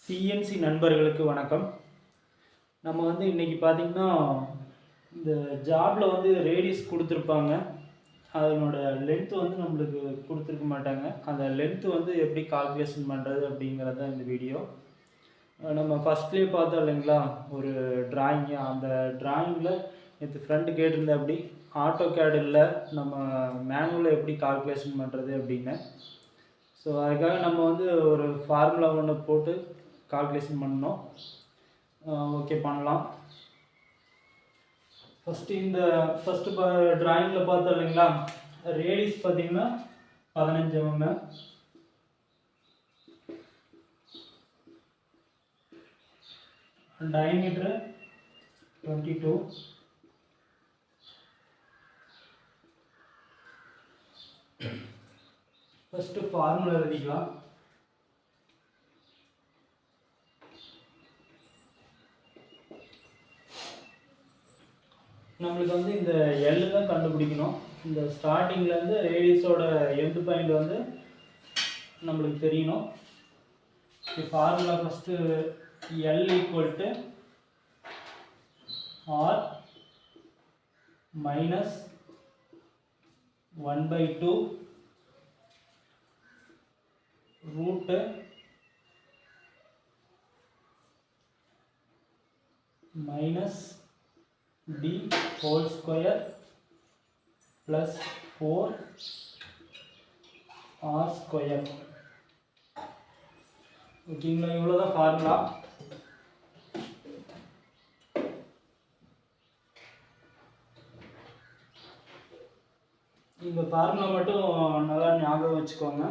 CNC நண்பர்களுக்கு வணக்கம். நம்ம வந்து இன்றைக்கி பார்த்திங்கன்னா இந்த ஜாபில் வந்து ரேடியஸ் கொடுத்துருப்பாங்க. அதனோட லென்த்து வந்து நம்மளுக்கு கொடுத்துருக்க மாட்டாங்க. அந்த லென்த்து வந்து எப்படி கால்குலேஷன் பண்ணுறது அப்படிங்கிறது தான் இந்த வீடியோ. நம்ம ஃபஸ்ட்லேயே பார்த்தோம் இல்லைங்களா, ஒரு ட்ராயிங்கு. அந்த ட்ராயிங்கில் நேற்று ஃப்ரெண்டு கேட்டிருந்தேன், அப்படி ஆட்டோ கேட் இல்லை, நம்ம மேனுவலில் எப்படி கால்குலேஷன் பண்ணுறது அப்படின்னு. ஸோ அதுக்காக நம்ம வந்து ஒரு ஃபார்முலா ஒன்று போட்டு கால்குலேஷன் பண்ணணும். ஓகே, பண்ணலாம். ஃபஸ்ட்டு ட்ராயிங்கில் பார்த்தோம் இல்லைங்களா, ரேடியஸ் பார்த்தீங்கன்னா 15 mm, டயமீட்டர் 22, ஃபஸ்ட்டு ஃபார்முலா எழுதிக்கலாம். நம்மளுக்கு வந்து இந்த எல் தான் கண்டுபிடிக்கணும். இந்த ஸ்டார்டிங்லேருந்து ரேடியஸோட எண்டு பாயிண்ட் வந்து நம்மளுக்கு தெரியணும். Formula first L equal to R minus 1/2 root minus d whole square plus 4r square. ஓகேங்களா, இவ்வளோதான் ஃபார்முலா. இந்த ஃபார்முலா மட்டும் நல்லா ஞாபகம் வச்சுக்கோங்க.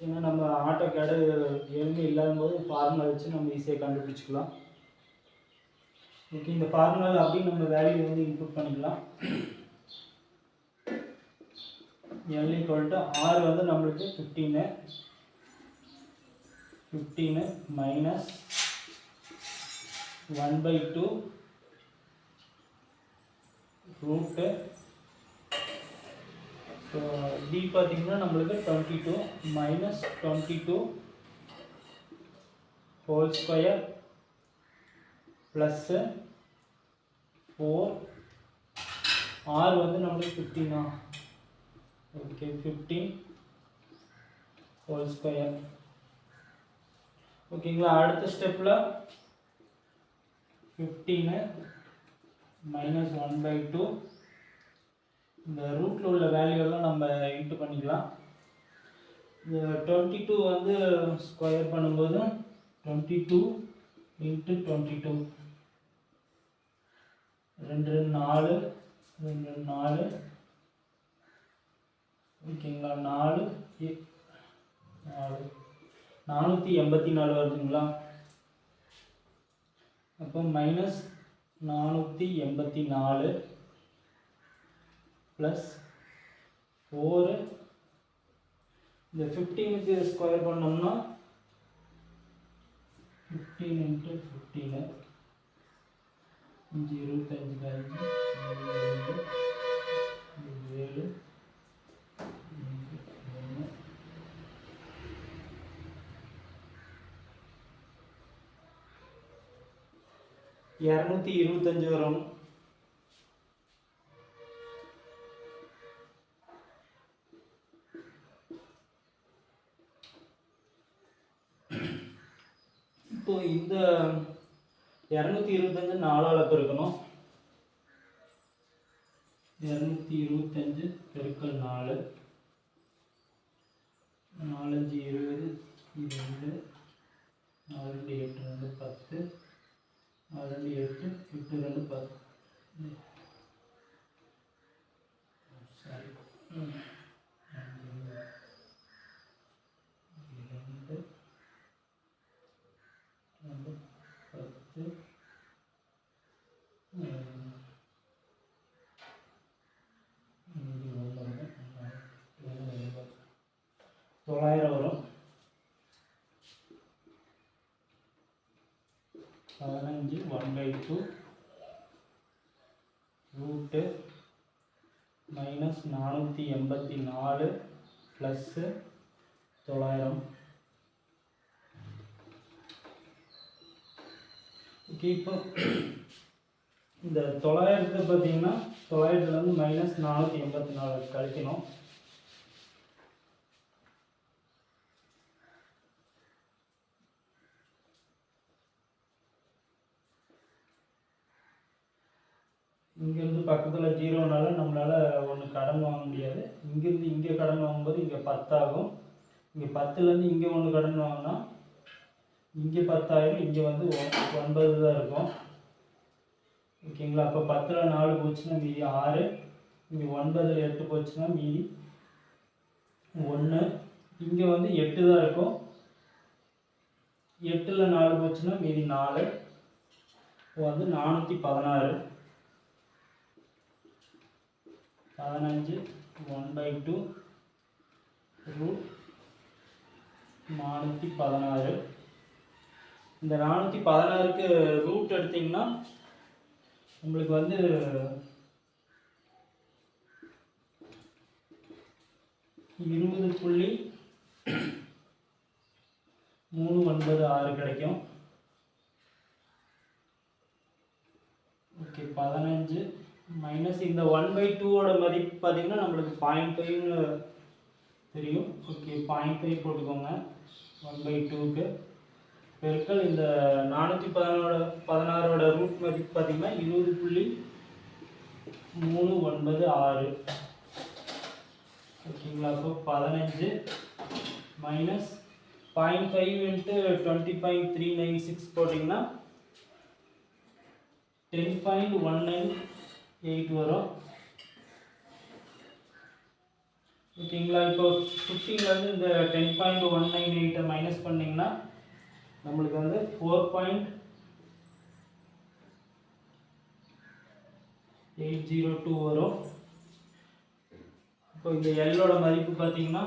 ஏன்னா நம்ம ஆட்டோ கேடு எதுவுமே இல்லாத போது ஃபார்முலா வச்சு நம்ம ஈஸியாக கண்டுபிடிச்சிக்கலாம். ஓகே, இந்த ஃபார்முலாவில் அப்படியே நம்ம வேல்யூ வந்து இன்புட் பண்ணிக்கலாம். எல் ஈக்குவல் டு ஆர் வந்து நம்மளுக்கு 15 மைனஸ் 1/2 ரூட்டு. ஸோ டி பார்த்தீங்கன்னா நம்மளுக்கு 22 minus 22 whole square plus 4, R வந்து நம்மளுக்கு 15. Okay, 15 whole square. ஓகேங்களா, அடுத்த ஸ்டெப்பில் 15 மைனஸ் 1/2 இந்த ரூட்டில் உள்ள வேல்யூலாம் நம்ம இன்ட்டு பண்ணிக்கலாம். இந்த 22 வந்து ஸ்கொயர் பண்ணும்போது 22 இன்ட்டு 22 2 4 2 4. ஓகேங்களா, 4 484 வருதுங்களா. அப்போ மைனஸ் 484 ப்ளஸ் 4. இந்த 15க்கு ஸ்கொயர் பண்ணோம்னா 15 இன்ட்டு 15 5 25 7 225 வரும். இப்போ இந்த 225 4ஆல் பெருக்கணும். 225 பெருக்கல் 4, 4 5 20, 2 4 2 8 2 10, 4 2 8 8 2 10. சாரி, 900 வரும். 15 1/2 ரூட்டு மைனஸ் 484 ப்ளஸ்ஸு 900. ஓகே, இப்போ இந்த 900 பார்த்தீங்கன்னா 900 மைனஸ் 484 கழிக்கணும். இங்கேருந்து பக்கத்தில் ஜீரோனால நம்மளால் ஒன்று கடன் வாங்க முடியாது. இங்கேருந்து இங்கே கடன் வாங்கும்போது இங்கே 10 ஆகும். இங்கே 10லேருந்து இங்கே ஒன்று கடன் வாங்கினா இங்கே 10,000, இங்கே வந்து 9 தான் இருக்கும். ஓகேங்களா? அப்போ 10ல் 4 போச்சுன்னா மீதி 6, இங்கே 9ல் 8 போச்சுன்னா மீதி 1, இங்கே வந்து 8 தான் இருக்கும். 8ல் 4 போச்சுன்னா மீதி 4, வந்து 416. 15 1/2 ரூட் 416. இந்த 416க்கு ரூட் எடுத்திங்கன்னா உங்களுக்கு வந்து 20.396 கிடைக்கும். ஓகே, 15 மைனஸ் இந்த 1/2 மதிப்பு பார்த்தீங்கன்னா நம்மளுக்கு 0.5ன்னு தெரியும். ஓகே, 0.5 போட்டுக்கோங்க 1/2க்கு. பெருக்கல் இந்த 416 ரூட் மதிப்பு பார்த்தீங்கன்னா 20.396. ஓகேங்களா? அப்போ 15 மைனஸ் 0.5 இன்ட்டு 20.396 போட்டிங்கன்னா 10.198 வரும். ஓகேங்களா? இப்போ 15லேருந்து இந்த 10.198 மைனஸ் பண்ணிங்கன்னா நம்மளுக்கு வந்து 4.802 வரும். இப்போ இந்த எல்லோட மதிப்பு பார்த்தீங்கன்னா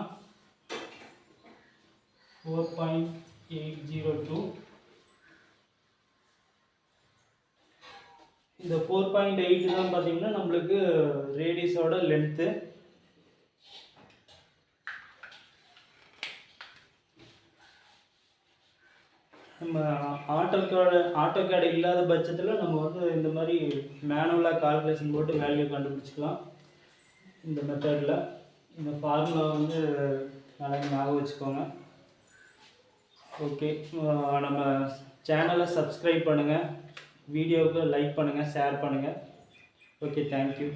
4.802. இந்த 4.8 தான் பார்த்தீங்கன்னா நம்மளுக்கு ரேடியஸோட லென்த்து. நம்ம ஆட்டோகேட் இல்லாத பட்சத்தில் நம்ம வந்து இந்த மாதிரி மேனுவலாக கால்குலேஷன் போட்டு வேல்யூ கண்டுபிடிச்சிக்கலாம். இந்த மெத்தடில் இந்த ஃபார்முலா வந்து நல்லா ஞாபகம் வச்சுக்கோங்க. ஓகே, நம்ம சேனலை சப்ஸ்கிரைப் பண்ணுங்கள், வீடியோவுக்கு லைக் பண்ணுங்கள், ஷேர் பண்ணுங்கள். Okay, thank you.